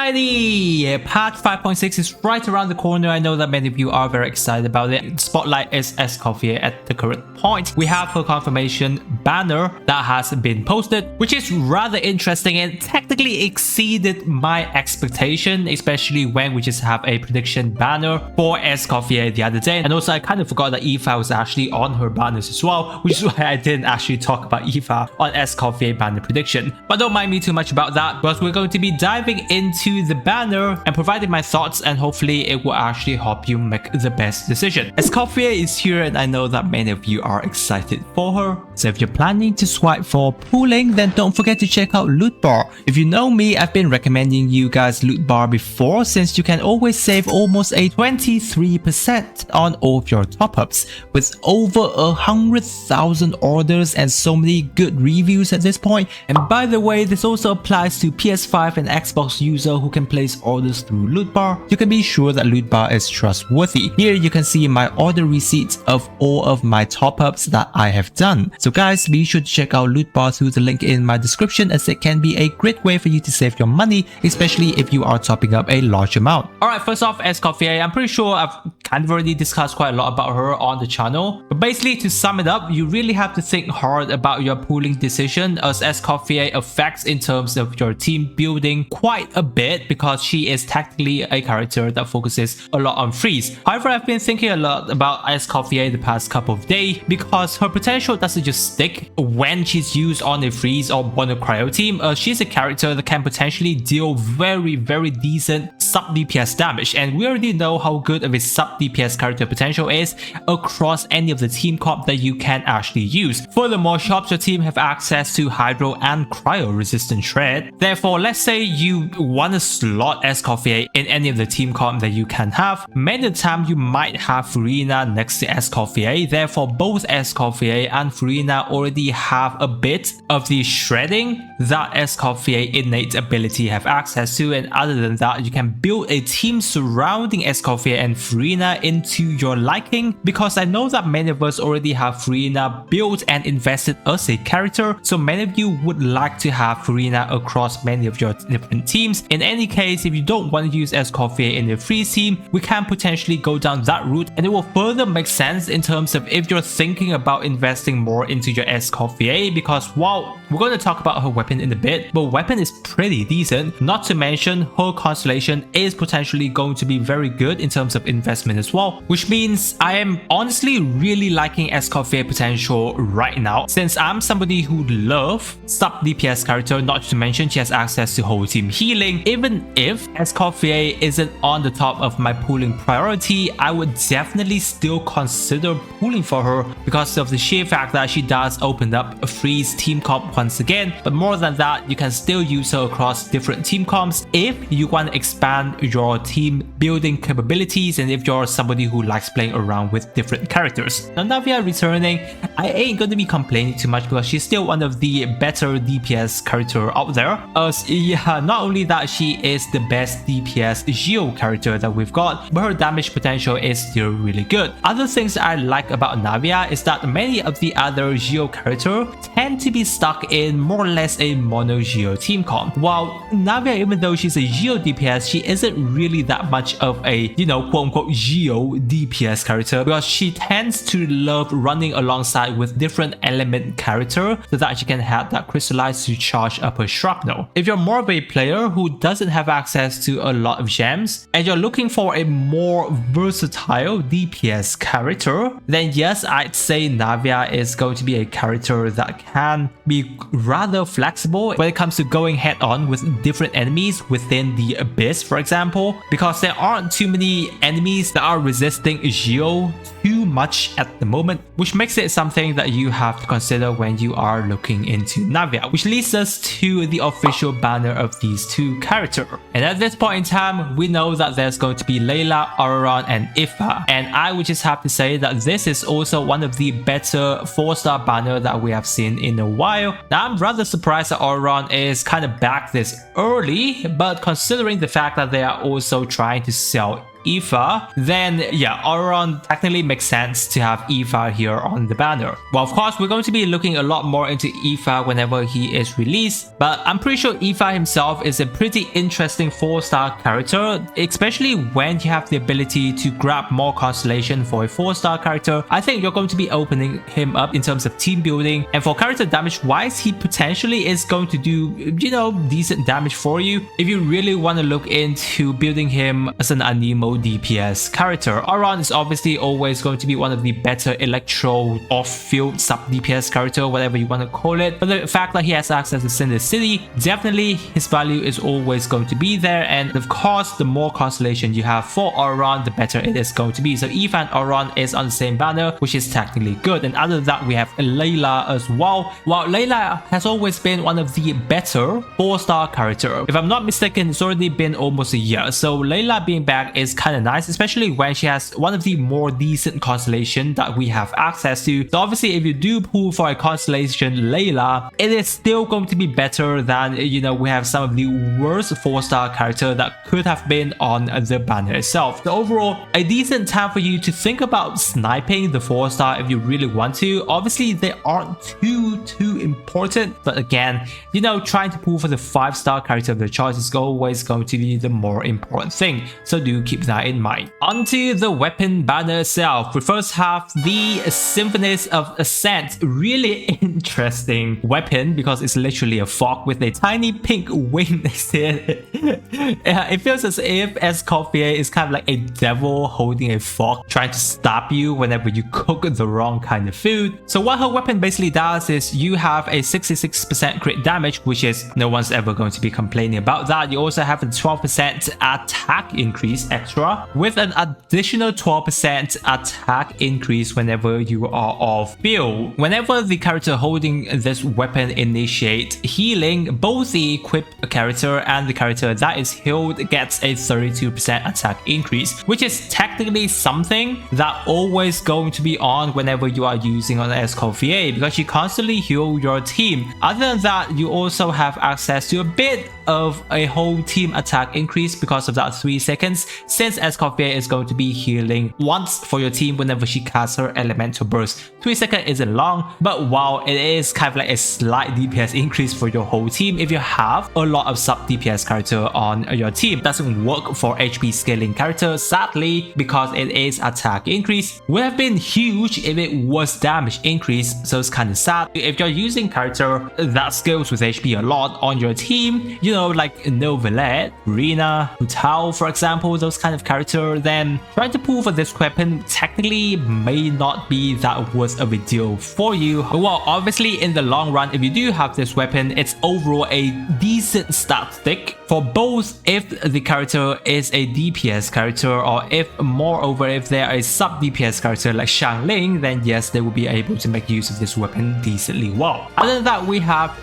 Alrighty, patch 5.6 is right around the corner. I know that many of you are very excited about it. Spotlight is Escoffier at the current point. We have her confirmation banner that has been posted, which is rather interesting and technically exceeded my expectation, especially when we just have a prediction banner for Escoffier the other day. And also I kind of forgot that Aoife was actually on her banners as well, which is why I didn't actually talk about Aoife on Escoffier banner prediction. But don't mind me too much about that, because we're going to be diving into the banner and providing my thoughts, and hopefully it will actually help you make the best decision. Escoffier is here and I know that many of you are excited for her. So if you're planning to swipe for pooling, then don't forget to check out Loot Bar. If you know me, I've been recommending you guys Loot Bar before, since you can always save almost a 23% on all of your top-ups, with over 100,000 orders and so many good reviews at this point. And by the way, this also applies to PS5 and Xbox user who can place orders through Loot Bar. You can be sure that Loot Bar is trustworthy. Here you can see my order receipts of all of my top-ups that I have done. So guys, be sure to check out Loot Bar through the link in my description, as it can be a great way for you to save your money, especially if you are topping up a large amount. Alright, first off, Escoffier, I'm pretty sure I've kind of already discussed quite a lot about her on the channel. But basically, to sum it up, you really have to think hard about your pooling decision, as Escoffier affects in terms of your team building quite a bit, because she is technically a character that focuses a lot on freeze. However, I've been thinking a lot about Escoffier the past couple of days, because her potential doesn't just stick when she's used on a freeze or on a cryo team. She's a character that can potentially deal very decent sub DPS damage, and we already know how good of a sub DPS character potential is across any of the team comp that you can actually use. Furthermore, she helps your team have access to hydro and cryo resistant shred. Therefore, let's say you want to slot Escoffier in any of the team comp that you can have. Many of the time you might have Furina next to Escoffier. Therefore, both Escoffier and Furina already have a bit of the shredding that Escoffier innate ability have access to, and other than that, you can build a team surrounding Escoffier and Furina into your liking, because I know that many of us already have Furina built and invested as a character, so many of you would like to have Furina across many of your different teams. In any case, if you don't want to use Escoffier in the freeze team, we can potentially go down that route, and it will further make sense in terms of if you're thinking about investing more into your Escoffier, because while we're going to talk about her weapon in a bit, but weapon is pretty decent. Not to mention her constellation is potentially going to be very good in terms of investment as well, which means I am honestly really liking Escoffier potential right now, since I'm somebody who love sub DPS character. Not to mention she has access to whole team healing. Even if Escoffier isn't on the top of my pooling priority, I would definitely still consider pooling for her, because of the sheer fact that she does open up a freeze team comp once again. But more than that, you can still use her across different team comps if you want to expand your team building capabilities, and if you're somebody who likes playing around with different characters. Now, Navia returning, I ain't going to be complaining too much, because she's still one of the better DPS character out there. Yeah, not only that, she is the best DPS Geo character that we've got, but her damage potential is still really good. Other things I like about Navia is that many of the other Geo characters tend to be stuck in more or less a mono Geo team comp, while Navia, even though she's a Geo DPS, she isn't really that much of a, you know, quote-unquote Geo DPS character, because she tends to love running alongside with different element character so that she can have that crystallize to charge up her shrapnel. If you're more of a player who doesn't have access to a lot of gems, and you're looking for a more versatile DPS character, then yes, I'd say Navia is going to be a character that can be rather flexible when it comes to going head-on with different enemies within the Abyss, for example, because there aren't too many enemies that are resisting Geo too much at the moment, which makes it something that you have to consider when you are looking into Navia, which leads us to the official banner of these two characters. And at this point in time, we know that there's going to be Layla, Auron, and Aoife, and I would just have to say that this is also one of the better 4-star banner that we have seen in a while. Now, I'm rather surprised that Auron is kind of back this early, but considering the fact that they are also trying to sell Aoife, then yeah, Auron technically makes sense to have Aoife here on the banner. Well, of course, we're going to be looking a lot more into Aoife whenever he is released, but I'm pretty sure Aoife himself is a pretty interesting 4-star character, especially when you have the ability to grab more constellation for a 4-star character. I think you're going to be opening him up in terms of team building, and for character damage wise, he potentially is going to do, you know, decent damage for you if you really want to look into building him as an Anemo DPS character. Auron is obviously always going to be one of the better electro off-field sub DPS character, whatever you want to call it, but the fact that he has access to Cinder City, definitely his value is always going to be there, and of course the more constellation you have for Auron, the better it is going to be. So Aoife and Auron is on the same banner, which is technically good. And other than that, we have Layla as well. While Layla has always been one of the better 4-star character, if I'm not mistaken, it's already been almost a year, so Layla being back is kind of nice, especially when she has one of the more decent constellation that we have access to. So obviously if you do pull for a constellation Layla, it is still going to be better than, you know, we have some of the worst 4-star character that could have been on the banner itself. So overall, a decent time for you to think about sniping the 4-star if you really want to. Obviously they aren't too important, but again, you know, trying to pull for the 5-star character of the choice is always going to be the more important thing, so do keep that in mind. Onto the weapon banner itself. We first have the Symphonist of Ascent. Really interesting weapon because it's literally a fog with a tiny pink wing next to it. It feels as if Escoffier is kind of like a devil holding a fork trying to stab you whenever you cook the wrong kind of food. So what her weapon basically does is you have a 66% crit damage, which is no one's ever going to be complaining about that. You also have a 12% attack increase extra with an additional 12% attack increase whenever you are off field. Whenever the character holding this weapon initiate healing, both the equipped character and the character that is healed gets a 32% attack increase, which is technically something that always going to be on whenever you are using on Escoffier, because you constantly heal your team. Other than that, you also have access to a bit of a whole team attack increase because of that 3 seconds, since Escoffier is going to be healing once for your team whenever she casts her elemental burst. 3 seconds isn't long, but while it is kind of like a slight DPS increase for your whole team, if you have a lot of sub DPS character on your team, it doesn't work for HP scaling character, sadly, because it is attack increase. Would have been huge if it was damage increase, so it's kind of sad. If you're using character that scales with HP a lot on your team, you know, like Novelet, Rena, Hutao, for example, those kind of character, then trying to pull for this weapon technically may not be that worth of a deal for you. Well, obviously in the long run, if you do have this weapon, it's overall a decent stat stick for both if the character is a DPS character, or if moreover if they are a sub DPS character like Xiangling, then yes, they will be able to make use of this weapon decently well. Other than that, we have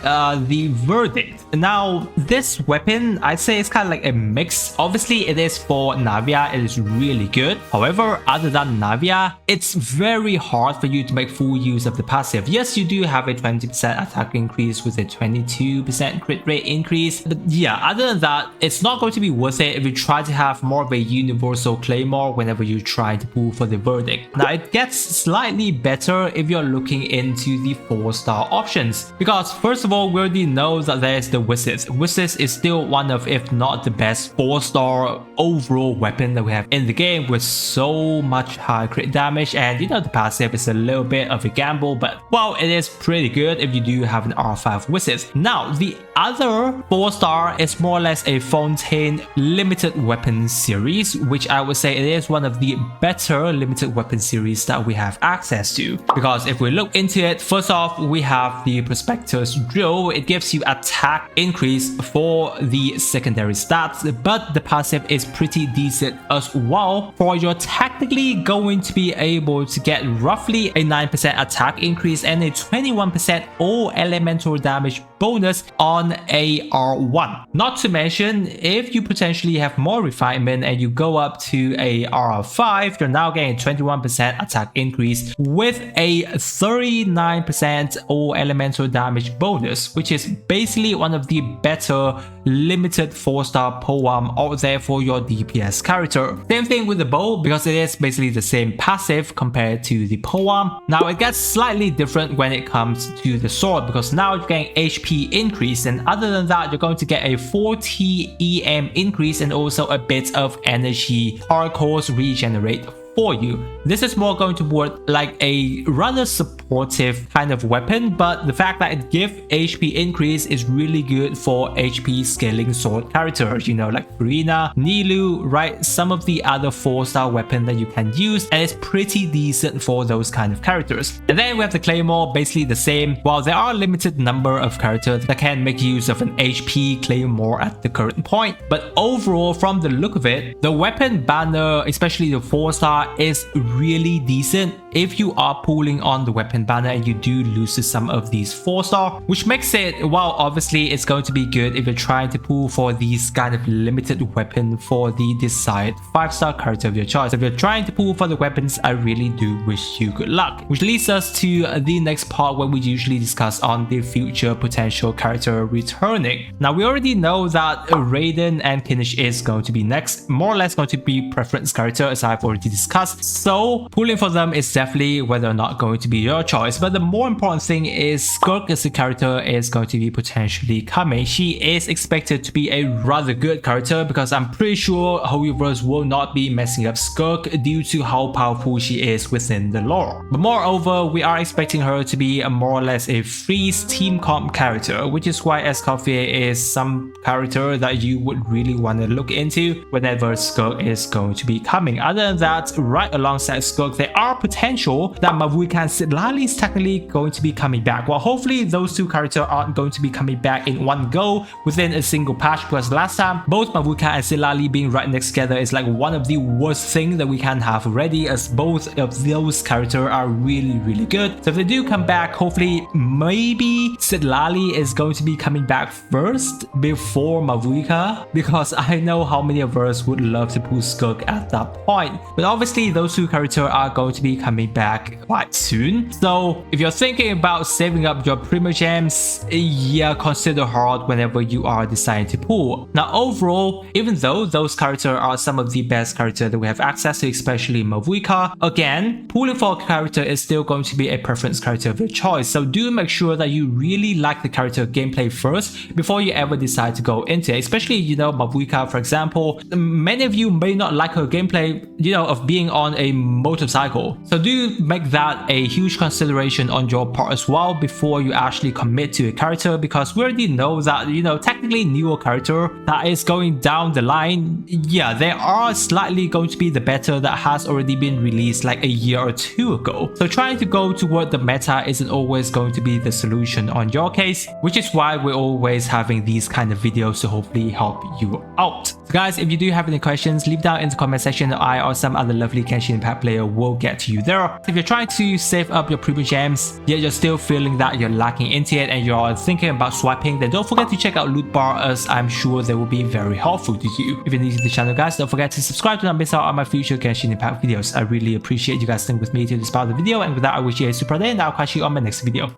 the Verdict. Now this weapon, I'd say it's kind of like a mix. Obviously it is for Navia, it is really good. However, other than Navia, it's very hard for you to make full use of the passive. Yes, you do have a 20% attack increase with a 22% crit rate increase, but yeah, other than that, it's not going to be worth it if you try to have more of a universal claymore whenever you try to pull for the Verdict. Now it gets slightly better if you're looking into the 4-star options, because first of all, we already know that there's the Wizard. Wizard is still one of, if not the best 4-star overall weapon that we have in the game, with so much high crit damage, and you know, the passive is a little bit of a gamble, but well, it is pretty good if you do have an R5 Wizard. Now the other 4-star is more or less a Fontaine limited weapon series, which I would say it is one of the better limited weapon series that we have access to, because if we look into it, first off, we have the Prospector's Drill. It gives you attack increase for the secondary stats, but the passive is pretty decent as well, for you're technically going to be able to get roughly a 9% attack increase and a 21% all elemental damage bonus on AR1. Not to mention, if you potentially have more refinement and you go up to AR5, you're now getting 21% attack increase with a 39% all elemental damage bonus, which is basically one of the better limited 4-star poem out there for your DPS character. Same thing with the bow, because it is basically the same passive compared to the poem. Now it gets slightly different when it comes to the sword, because now you're getting HP increase, and other than that you're going to get a 40 EM increase and also a bit of energy hardcore regenerate for you. This is more going to work like a rather supportive kind of weapon, but the fact that it gives HP increase is really good for HP scaling sword characters, you know, like Farina, Nilu, right? Some of the other 4-star weapon that you can use, and it's pretty decent for those kind of characters. And then we have the Claymore, basically the same. While there are a limited number of characters that can make use of an HP Claymore at the current point, but overall from the look of it, the weapon banner, especially the 4-star, is really decent if you are pulling on the weapon banner and you do lose to some of these 4-star, which makes it, while obviously it's going to be good if you're trying to pull for these kind of limited weapon for the desired 5-star character of your choice. If you're trying to pull for the weapons, I really do wish you good luck. Which leads us to the next part where we usually discuss on the future potential character returning. Now we already know that Raiden and Kinish is going to be next, more or less going to be preference character as I've already discussed. So pulling for them is definitely whether or not going to be your choice. But the more important thing is Skirk as a character is going to be potentially coming. She is expected to be a rather good character because I'm pretty sure Hoyoverse will not be messing up Skirk due to how powerful she is within the lore. But moreover, we are expecting her to be more or less a freeze team comp character, which is why Escoffier is some character that you would really want to look into whenever Skirk is going to be coming. Other than that, right alongside Skirk, there are potential that Mavuika and Sitlali is technically going to be coming back. Well, hopefully those two characters aren't going to be coming back in one go within a single patch, because last time both Mavuika and Sitlali being right next together is like one of the worst things that we can have already, as both of those characters are really good. So if they do come back, hopefully maybe Sitlali is going to be coming back first before Mavuika, because I know how many of us would love to pull Skirk at that point. But obviously those two characters are going to be coming back quite soon. So if you're thinking about saving up your Primo gems, yeah, consider hard whenever you are deciding to pull. Now overall, even though those characters are some of the best characters that we have access to, especially Mavuika, again, pulling for a character is still going to be a preference character of your choice. So do make sure that you really like the character gameplay first before you ever decide to go into it. Especially, you know, Mavuika, for example, many of you may not like her gameplay, you know, of being on a motorcycle. So do make that a huge consideration on your part as well before you actually commit to a character, because we already know that, you know, technically newer character that is going down the line, yeah, they are slightly going to be the better that has already been released like a year or two ago. So trying to go toward the meta isn't always going to be the solution on your case, which is why we're always having these kind of videos to hopefully help you out. So guys, if you do have any questions, leave down in the comment section. I or some other lovely Genshin Impact player will get to you there. If you're trying to save up your Primo gems, yet you're still feeling that you're lacking into it and you're thinking about swiping, then don't forget to check out Loot Bar, as I'm sure they will be very helpful to you. If you're new to the channel, guys, don't forget to subscribe to not miss out on my future Genshin Impact videos. I really appreciate you guys staying with me to this part of the video, and with that, I wish you a super day, and I'll catch you on my next video.